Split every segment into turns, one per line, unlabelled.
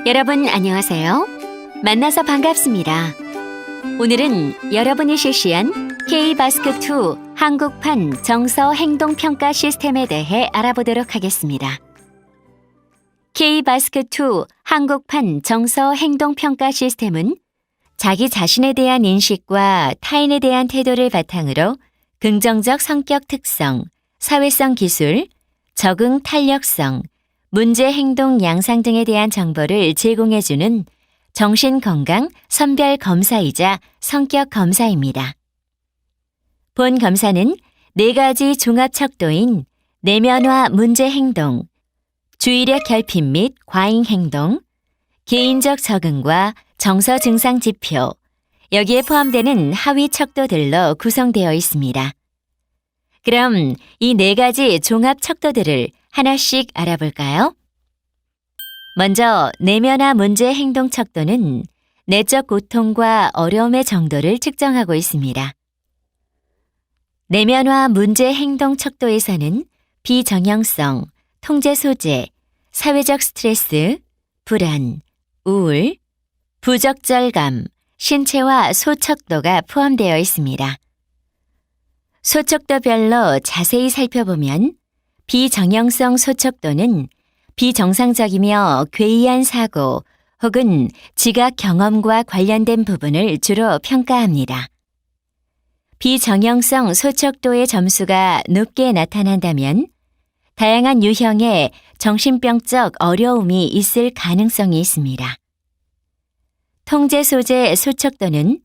여러분 안녕하세요. 만나서 반갑습니다. 오늘은 여러분이 실시한 K-바스켓2 한국판 정서 행동평가 시스템에 대해 알아보도록 하겠습니다. K-바스켓2 한국판 정서 행동평가 시스템은 자기 자신에 대한 인식과 타인에 대한 태도를 바탕으로 긍정적 성격 특성, 사회성 기술, 적응 탄력성, 문제 행동 양상 등에 대한 정보를 제공해주는 정신건강 선별 검사이자 성격 검사입니다. 본 검사는 4가지 종합 척도인 내면화 문제 행동, 주의력 결핍 및 과잉 행동, 개인적 적응과 정서 증상 지표, 여기에 포함되는 하위 척도들로 구성되어 있습니다. 그럼 이 4가지 종합 척도들을 하나씩 알아볼까요? 먼저 내면화 문제 행동 척도는 내적 고통과 어려움의 정도를 측정하고 있습니다. 내면화 문제 행동 척도에서는 비정형성, 통제 소재, 사회적 스트레스, 불안, 우울, 부적절감, 신체와 소척도가 포함되어 있습니다. 소척도별로 자세히 살펴보면 비정형성 소척도는 비정상적이며 괴이한 사고 혹은 지각 경험과 관련된 부분을 주로 평가합니다. 비정형성 소척도의 점수가 높게 나타난다면 다양한 유형의 정신병적 어려움이 있을 가능성이 있습니다. 통제 소재 소척도는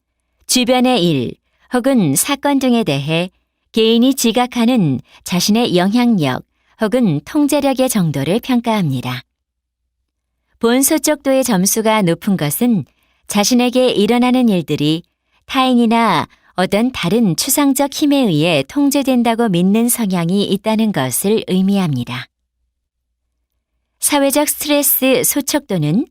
주변의 일 혹은 사건 등에 대해 개인이 지각하는 자신의 영향력 혹은 통제력의 정도를 평가합니다. 본 소척도의 점수가 높은 것은 자신에게 일어나는 일들이 타인이나 어떤 다른 추상적 힘에 의해 통제된다고 믿는 성향이 있다는 것을 의미합니다. 사회적 스트레스 소척도는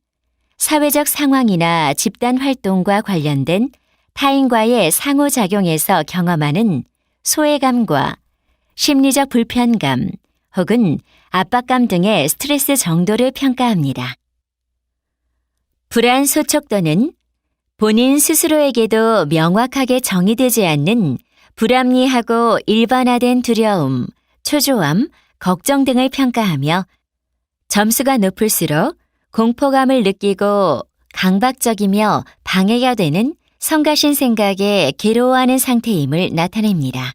사회적 상황이나 집단 활동과 관련된 타인과의 상호작용에서 경험하는 소외감과 심리적 불편감 혹은 압박감 등의 스트레스 정도를 평가합니다. 불안 소척도는 본인 스스로에게도 명확하게 정의되지 않는 불합리하고 일반화된 두려움, 초조함, 걱정 등을 평가하며 점수가 높을수록 공포감을 느끼고 강박적이며 방해가 되는 성가신 생각에 괴로워하는 상태임을 나타냅니다.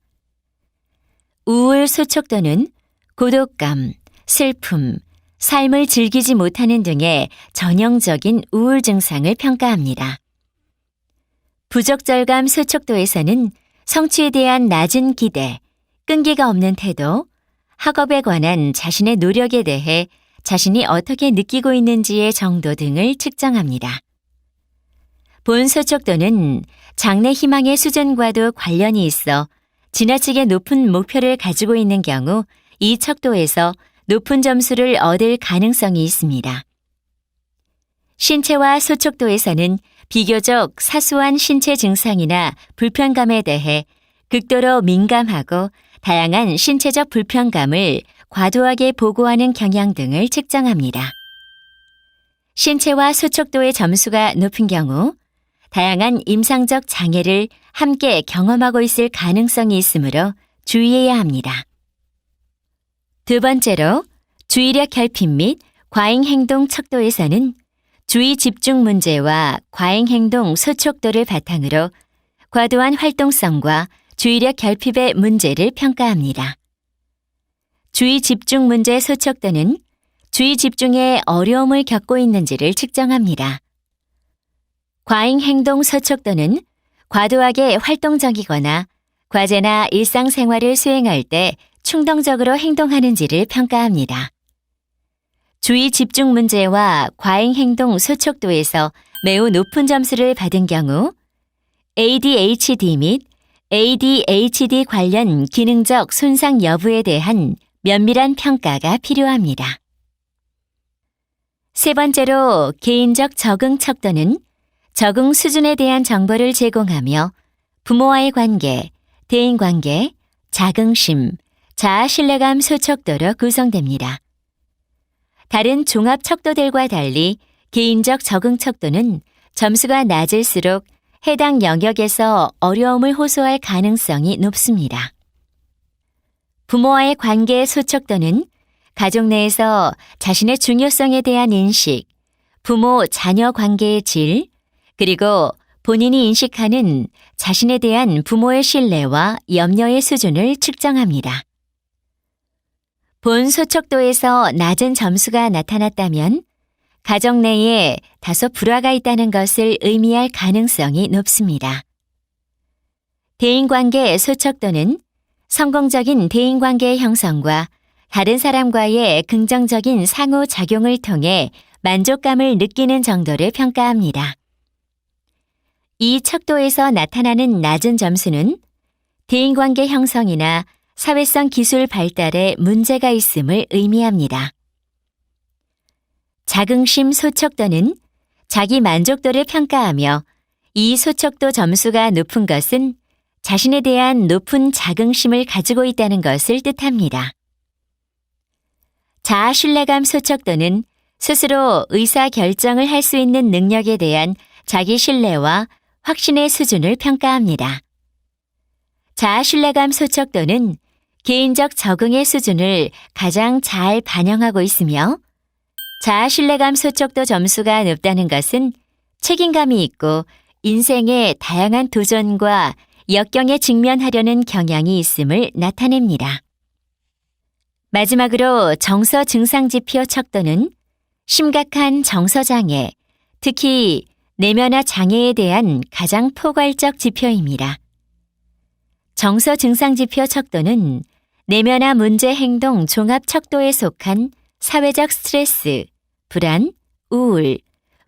우울 소척도는 고독감, 슬픔, 삶을 즐기지 못하는 등의 전형적인 우울 증상을 평가합니다. 부적절감 소척도에서는 성취에 대한 낮은 기대, 끈기가 없는 태도, 학업에 관한 자신의 노력에 대해 자신이 어떻게 느끼고 있는지의 정도 등을 측정합니다. 본 소척도는 장래 희망의 수준과도 관련이 있어 지나치게 높은 목표를 가지고 있는 경우 이 척도에서 높은 점수를 얻을 가능성이 있습니다. 신체와 소척도에서는 비교적 사소한 신체 증상이나 불편감에 대해 극도로 민감하고 다양한 신체적 불편감을 과도하게 보고하는 경향 등을 측정합니다. 신체와 소척도의 점수가 높은 경우 다양한 임상적 장애를 함께 경험하고 있을 가능성이 있으므로 주의해야 합니다. 두 번째로 주의력 결핍 및 과잉 행동 척도에서는 주의 집중 문제와 과잉 행동 소척도를 바탕으로 과도한 활동성과 주의력 결핍의 문제를 평가합니다. 주의 집중 문제 소척도는 주의 집중에 어려움을 겪고 있는지를 측정합니다. 과잉 행동 소척도는 과도하게 활동적이거나 과제나 일상생활을 수행할 때 충동적으로 행동하는지를 평가합니다. 주의 집중 문제와 과잉 행동 소척도에서 매우 높은 점수를 받은 경우 ADHD 및 ADHD 관련 기능적 손상 여부에 대한 면밀한 평가가 필요합니다. 세 번째로 개인적 적응 척도는 적응 수준에 대한 정보를 제공하며 부모와의 관계, 대인관계, 자긍심, 자아 신뢰감 소척도로 구성됩니다. 다른 종합 척도들과 달리 개인적 적응 척도는 점수가 낮을수록 해당 영역에서 어려움을 호소할 가능성이 높습니다. 부모와의 관계의 소척도는 가족 내에서 자신의 중요성에 대한 인식, 부모-자녀 관계의 질, 그리고 본인이 인식하는 자신에 대한 부모의 신뢰와 염려의 수준을 측정합니다. 본 소척도에서 낮은 점수가 나타났다면 가정 내에 다소 불화가 있다는 것을 의미할 가능성이 높습니다. 대인관계 소척도는 성공적인 대인관계의 형성과 다른 사람과의 긍정적인 상호작용을 통해 만족감을 느끼는 정도를 평가합니다. 이 척도에서 나타나는 낮은 점수는 대인관계 형성이나 사회성 기술 발달에 문제가 있음을 의미합니다. 자긍심 소척도는 자기 만족도를 평가하며 이 소척도 점수가 높은 것은 자신에 대한 높은 자긍심을 가지고 있다는 것을 뜻합니다. 자아신뢰감 소척도는 스스로 의사결정을 할 수 있는 능력에 대한 자기 신뢰와 확신의 수준을 평가합니다. 자아신뢰감 소척도는 개인적 적응의 수준을 가장 잘 반영하고 있으며 자아신뢰감 소척도 점수가 높다는 것은 책임감이 있고 인생의 다양한 도전과 역경에 직면하려는 경향이 있음을 나타냅니다. 마지막으로 정서 증상지표 척도는 심각한 정서장애, 특히 내면화 장애에 대한 가장 포괄적 지표입니다. 정서 증상지표 척도는 내면화 문제 행동 종합 척도에 속한 사회적 스트레스, 불안, 우울,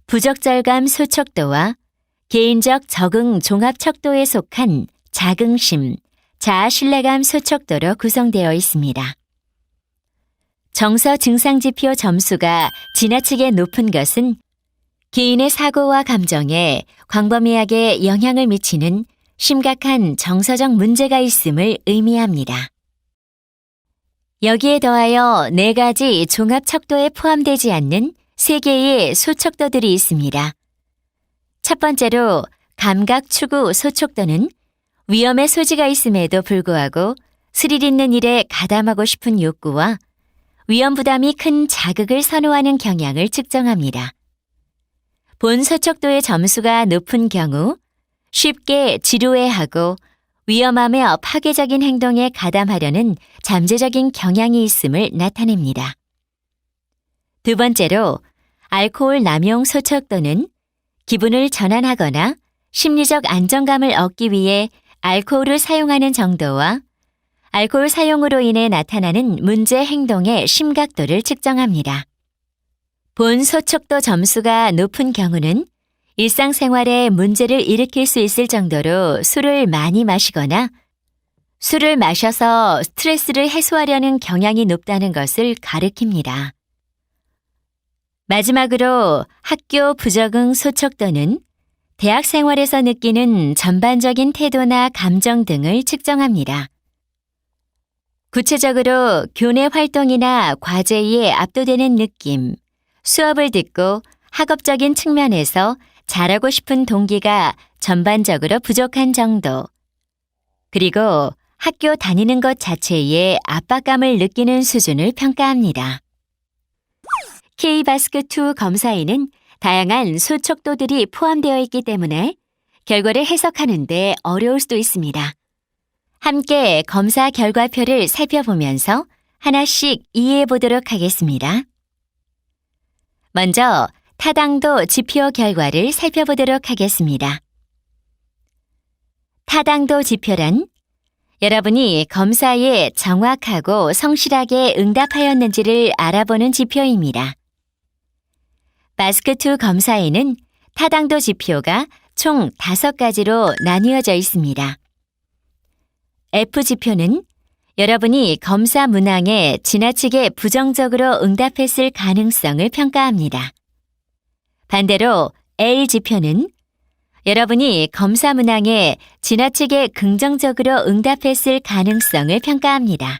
부적절감 소척도와 개인적 적응 종합 척도에 속한 자긍심, 자아신뢰감 소척도로 구성되어 있습니다. 정서 증상지표 점수가 지나치게 높은 것은 개인의 사고와 감정에 광범위하게 영향을 미치는 심각한 정서적 문제가 있음을 의미합니다. 여기에 더하여 4가지 종합 척도에 포함되지 않는 3개의 소척도들이 있습니다. 첫 번째로 감각 추구 소척도는 위험의 소지가 있음에도 불구하고 스릴 있는 일에 가담하고 싶은 욕구와 위험 부담이 큰 자극을 선호하는 경향을 측정합니다. 본 소척도의 점수가 높은 경우 쉽게 지루해하고 위험하며 파괴적인 행동에 가담하려는 잠재적인 경향이 있음을 나타냅니다. 두 번째로 알코올 남용 소척도는 기분을 전환하거나 심리적 안정감을 얻기 위해 알코올을 사용하는 정도와 알코올 사용으로 인해 나타나는 문제 행동의 심각도를 측정합니다. 본 소척도 점수가 높은 경우는 일상생활에 문제를 일으킬 수 있을 정도로 술을 많이 마시거나 술을 마셔서 스트레스를 해소하려는 경향이 높다는 것을 가리킵니다. 마지막으로 학교 부적응 소척도는 대학 생활에서 느끼는 전반적인 태도나 감정 등을 측정합니다. 구체적으로 교내 활동이나 과제에 압도되는 느낌, 수업을 듣고 학업적인 측면에서 잘하고 싶은 동기가 전반적으로 부족한 정도, 그리고 학교 다니는 것 자체에 압박감을 느끼는 수준을 평가합니다. K-바스크2 검사에는 다양한 소척도들이 포함되어 있기 때문에 결과를 해석하는 데 어려울 수도 있습니다. 함께 검사 결과표를 살펴보면서 하나씩 이해해 보도록 하겠습니다. 먼저 타당도 지표 결과를 살펴보도록 하겠습니다. 타당도 지표란 여러분이 검사에 정확하고 성실하게 응답하였는지를 알아보는 지표입니다. 바스크2 검사에는 타당도 지표가 총 5가지로 나뉘어져 있습니다. F지표는 여러분이 검사 문항에 지나치게 부정적으로 응답했을 가능성을 평가합니다. 반대로 L지표는 여러분이 검사 문항에 지나치게 긍정적으로 응답했을 가능성을 평가합니다.